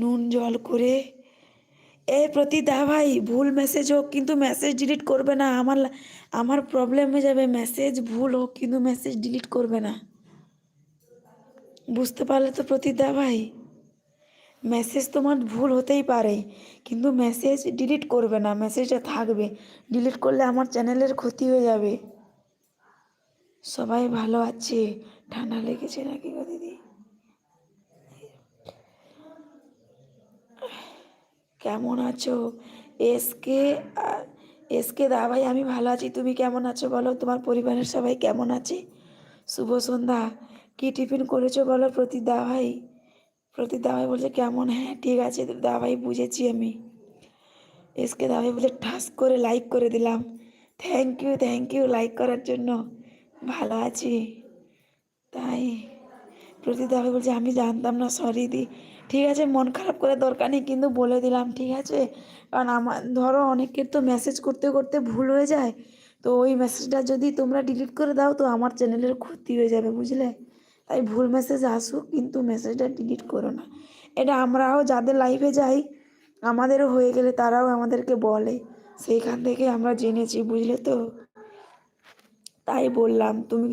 নুন জল করে। প্রতিদা ভাই ভুল মেসেজ হোক কিন্তু মেসেজ ডিলিট করবে না। আমার প্রবলেম হয়ে যাবে। মেসেজ ভুল হোক কিন্তু মেসেজ ডিলিট করবে না। বুঝতে পারলে তো প্রতিদা ভাই? মেসেজ তোমার ভুল হতেই পারে কিন্তু মেসেজ ডিলিট করবে না, মেসেজটা থাকবে। ডিলিট করলে আমার চ্যানেলের ক্ষতি হয়ে যাবে। সবাই ভালো আছে? ঠান্ডা লেগেছে নাকি গো দিদি? কেমন আছো? এসকে এসকে দা ভাই আমি ভালো আছি। তুমি কেমন আছো বলো? তোমার পরিবারের সবাই কেমন আছে? শুভ সন্ধ্যা। কি টিফিন করেছো বলো প্রতীক দা ভাই? প্রতীক দা ভাই বলছে কেমন? হ্যাঁ ঠিক আছে দা ভাই, বুঝেছি আমি। এসকে দা ভাই বলে ঠাস করে লাইক করে দিলাম। থ্যাংক ইউ লাইক করার জন্য। ভালো আছি তাই। প্রতীক দা ভাই বলছে আমি জানতাম না, সরি দি। ঠিক আছে, মন খারাপ করে দরকার নেই কিন্তু বলে দিলাম, ঠিক আছে? কারণ আমার ধরো অনেকের তো মেসেজ করতে করতে ভুল হয়ে যায়, তো ওই মেসেজটা যদি তোমরা ডিলিট করে দাও তো আমার চ্যানেলের ক্ষতি হয়ে যাবে, বুঝলে? তাই ভুল মেসেজ আসুক কিন্তু মেসেজটা ডিলিট করো না। এটা আমরাও যাদের লাইফে যাই আমাদেরও হয়ে গেলে তারাও আমাদেরকে বলে, সেইখান থেকে আমরা জেনেছি, বুঝলে তো? তাই বললাম। তুমি